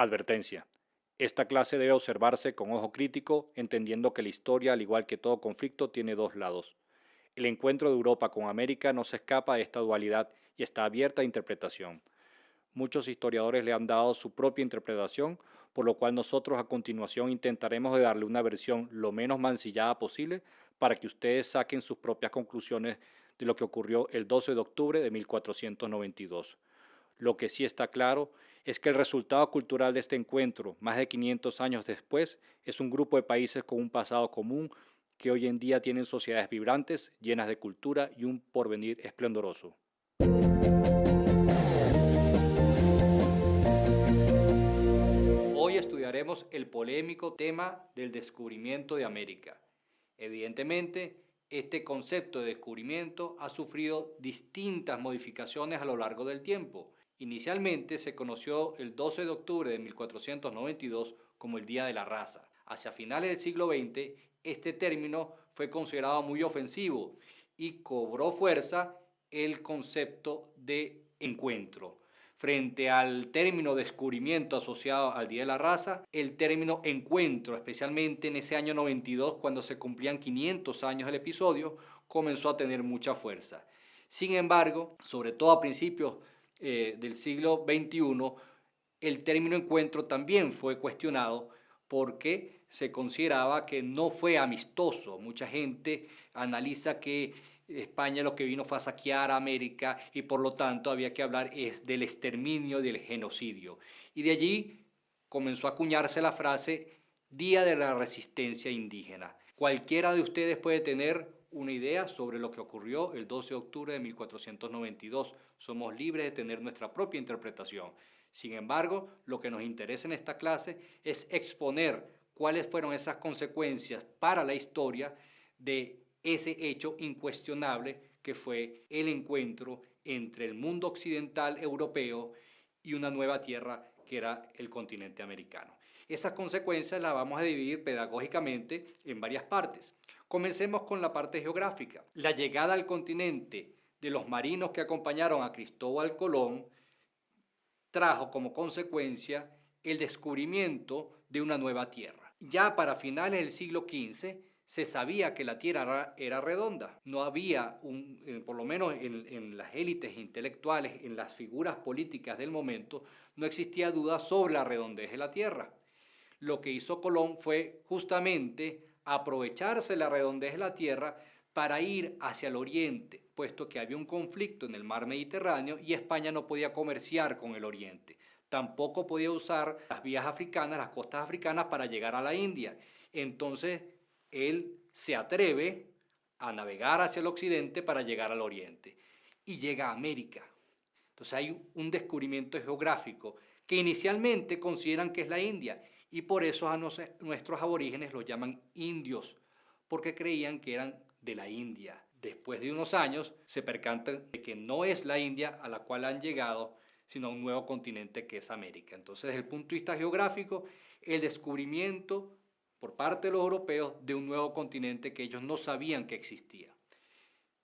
Advertencia. Esta clase debe observarse con ojo crítico, entendiendo que la historia, al igual que todo conflicto, tiene dos lados. El encuentro de Europa con América no se escapa de esta dualidad y está abierta a interpretación. Muchos historiadores le han dado su propia interpretación, por lo cual nosotros a continuación intentaremos de darle una versión lo menos mancillada posible para que ustedes saquen sus propias conclusiones de lo que ocurrió el 12 de octubre de 1492. Lo que sí está claro es que el resultado cultural de este encuentro, más de 500 años después, es un grupo de países con un pasado común que hoy en día tienen sociedades vibrantes, llenas de cultura y un porvenir esplendoroso. Hoy estudiaremos el polémico tema del descubrimiento de América. Evidentemente, este concepto de descubrimiento ha sufrido distintas modificaciones a lo largo del tiempo. Inicialmente se conoció el 12 de octubre de 1492 como el Día de la Raza. Hacia finales del siglo XX, este término fue considerado muy ofensivo y cobró fuerza el concepto de encuentro. Frente al término descubrimiento asociado al Día de la Raza, el término encuentro, especialmente en ese año 92, cuando se cumplían 500 años del episodio, comenzó a tener mucha fuerza. Sin embargo, sobre todo a principios del siglo XXI, el término encuentro también fue cuestionado porque se consideraba que no fue amistoso. Mucha gente analiza que España lo que vino fue a saquear a América y por lo tanto había que hablar es del exterminio, del genocidio. Y de allí comenzó a acuñarse la frase Día de la Resistencia Indígena. Cualquiera de ustedes puede tener una idea sobre lo que ocurrió el 12 de octubre de 1492. Somos libres de tener nuestra propia interpretación. Sin embargo, lo que nos interesa en esta clase es exponer cuáles fueron esas consecuencias para la historia de ese hecho incuestionable que fue el encuentro entre el mundo occidental europeo y una nueva tierra que era el continente americano. Esas consecuencias las vamos a dividir pedagógicamente en varias partes. Comencemos con la parte geográfica. La llegada al continente de los marinos que acompañaron a Cristóbal Colón trajo como consecuencia el descubrimiento de una nueva tierra. Ya para finales del siglo XV se sabía que la tierra era redonda. No había, por lo menos en las élites intelectuales, en las figuras políticas del momento, no existía duda sobre la redondez de la tierra. Lo que hizo Colón fue justamente aprovecharse la redondez de la tierra para ir hacia el oriente, puesto que había un conflicto en el mar Mediterráneo y España no podía comerciar con el oriente. Tampoco podía usar las vías africanas, las costas africanas para llegar a la India. Entonces, él se atreve a navegar hacia el occidente para llegar al oriente y llega a América. Entonces hay un descubrimiento geográfico que inicialmente consideran que es la India y por eso a nuestros aborígenes los llaman indios, porque creían que eran de la India. Después de unos años se percatan de que no es la India a la cual han llegado, sino a un nuevo continente que es América. Entonces, desde el punto de vista geográfico, el descubrimiento por parte de los europeos de un nuevo continente que ellos no sabían que existía.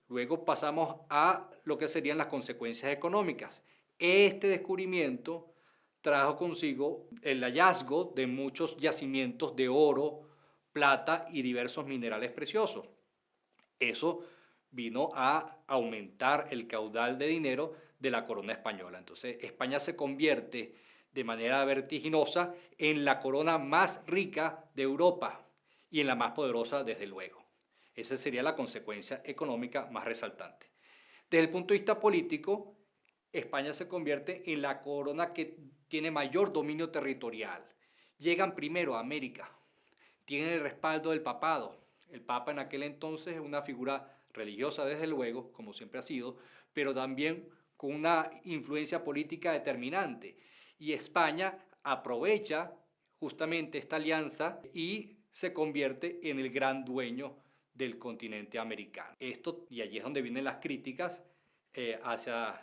Luego pasamos a lo que serían las consecuencias económicas. Este descubrimiento trajo consigo el hallazgo de muchos yacimientos de oro, plata y diversos minerales preciosos. Eso vino a aumentar el caudal de dinero de la corona española. Entonces España se convierte de manera vertiginosa en la corona más rica de Europa y en la más poderosa desde luego. Esa sería la consecuencia económica más resaltante. Desde el punto de vista político, España se convierte en la corona que tiene mayor dominio territorial. Llegan primero a América, tienen el respaldo del papado. El papa en aquel entonces es una figura religiosa desde luego, como siempre ha sido, pero también con una influencia política determinante. Y España aprovecha justamente esta alianza y se convierte en el gran dueño del continente americano. Esto, y allí es donde vienen las críticas hacia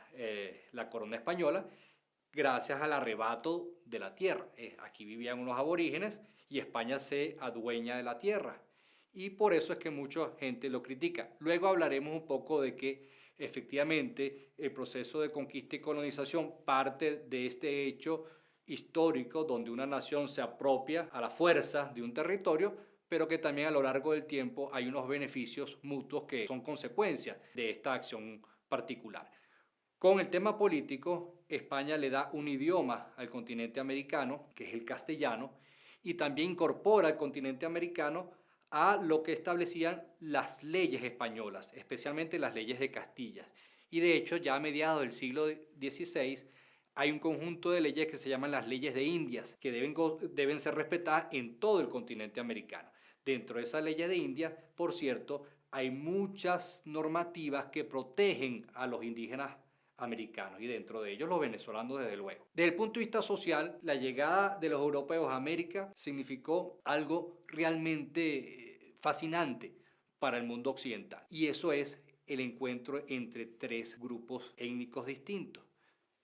la corona española, gracias al arrebato de la tierra. Aquí vivían unos aborígenes y España se adueña de la tierra. Y por eso es que mucha gente lo critica. Luego hablaremos un poco de que efectivamente el proceso de conquista y colonización parte de este hecho histórico donde una nación se apropia a la fuerza de un territorio, pero que también a lo largo del tiempo hay unos beneficios mutuos que son consecuencias de esta acción particular. Con el tema político, España le da un idioma al continente americano, que es el castellano, y también incorpora al continente americano a lo que establecían las leyes españolas, especialmente las leyes de Castilla. Y de hecho, ya a mediados del siglo XVI, hay un conjunto de leyes que se llaman las leyes de Indias, que deben ser respetadas en todo el continente americano. Dentro de esas leyes de Indias, por cierto, hay muchas normativas que protegen a los indígenas americanos y dentro de ellos los venezolanos desde luego. Desde el punto de vista social, la llegada de los europeos a América significó algo realmente fascinante para el mundo occidental y eso es el encuentro entre tres grupos étnicos distintos: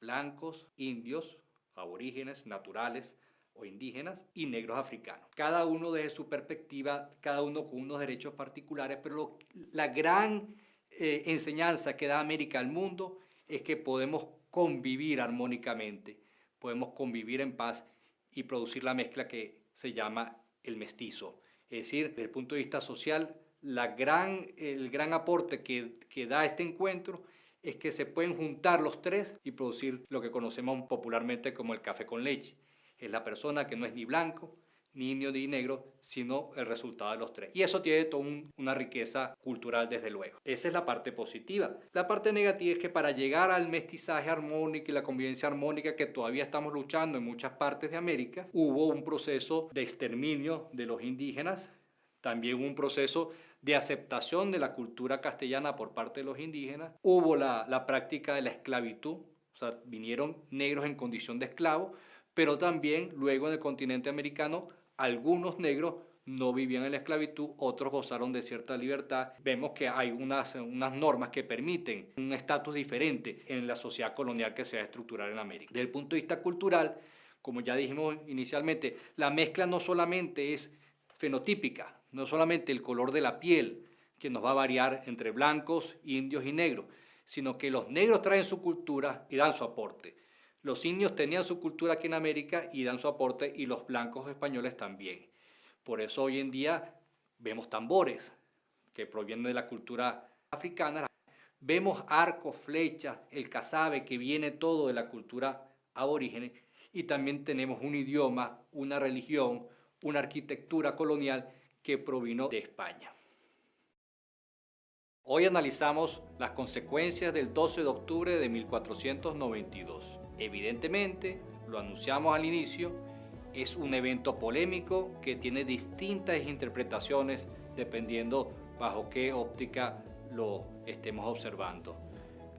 blancos, indios, aborígenes, naturales o indígenas y negros africanos. Cada uno desde su perspectiva, cada uno con unos derechos particulares, pero la gran enseñanza que da América al mundo es que podemos convivir armónicamente, podemos convivir en paz y producir la mezcla que se llama el mestizo. Es decir, desde el punto de vista social, el gran aporte que da este encuentro es que se pueden juntar los tres y producir lo que conocemos popularmente como el café con leche. Es la persona que no es ni blanco, ni indio, ni negro, sino el resultado de los tres. Y eso tiene toda una riqueza cultural, desde luego. Esa es la parte positiva. La parte negativa es que para llegar al mestizaje armónico y la convivencia armónica que todavía estamos luchando en muchas partes de América, hubo un proceso de exterminio de los indígenas, también un proceso de aceptación de la cultura castellana por parte de los indígenas, hubo la práctica de la esclavitud, o sea, vinieron negros en condición de esclavos, pero también luego en el continente americano algunos negros no vivían en la esclavitud, otros gozaron de cierta libertad. Vemos que hay unas normas que permiten un estatus diferente en la sociedad colonial que se va a estructurar en América. Desde el punto de vista cultural, como ya dijimos inicialmente, la mezcla no solamente es fenotípica, no solamente el color de la piel, que nos va a variar entre blancos, indios y negros, sino que los negros traen su cultura y dan su aporte. Los indios tenían su cultura aquí en América y dan su aporte, y los blancos españoles también. Por eso hoy en día vemos tambores que provienen de la cultura africana, vemos arcos, flechas, el casabe, que viene todo de la cultura aborígene, y también tenemos un idioma, una religión, una arquitectura colonial que provino de España. Hoy analizamos las consecuencias del 12 de octubre de 1492. Evidentemente, lo anunciamos al inicio, es un evento polémico que tiene distintas interpretaciones dependiendo bajo qué óptica lo estemos observando.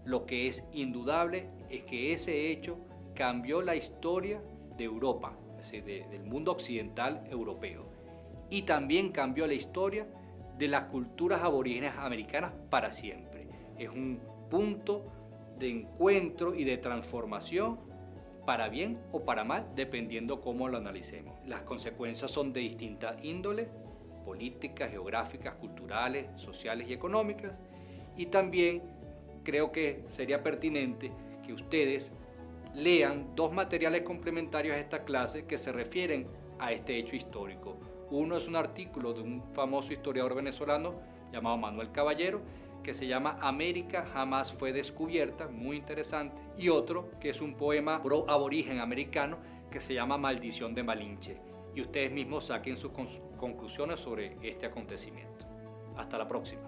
Lo que es indudable es que ese hecho cambió la historia de Europa, es decir, del mundo occidental europeo, y también cambió la historia de las culturas aborígenes americanas para siempre. Es un punto de encuentro y de transformación, para bien o para mal, dependiendo cómo lo analicemos. Las consecuencias son de distinta índole: políticas, geográficas, culturales, sociales y económicas. Y también creo que sería pertinente que ustedes lean dos materiales complementarios a esta clase que se refieren a este hecho histórico. Uno es un artículo de un famoso historiador venezolano llamado Manuel Caballero, que se llama América jamás fue descubierta, muy interesante, y otro que es un poema pro aborigen americano que se llama Maldición de Malinche, y ustedes mismos saquen sus conclusiones sobre este acontecimiento. Hasta la próxima.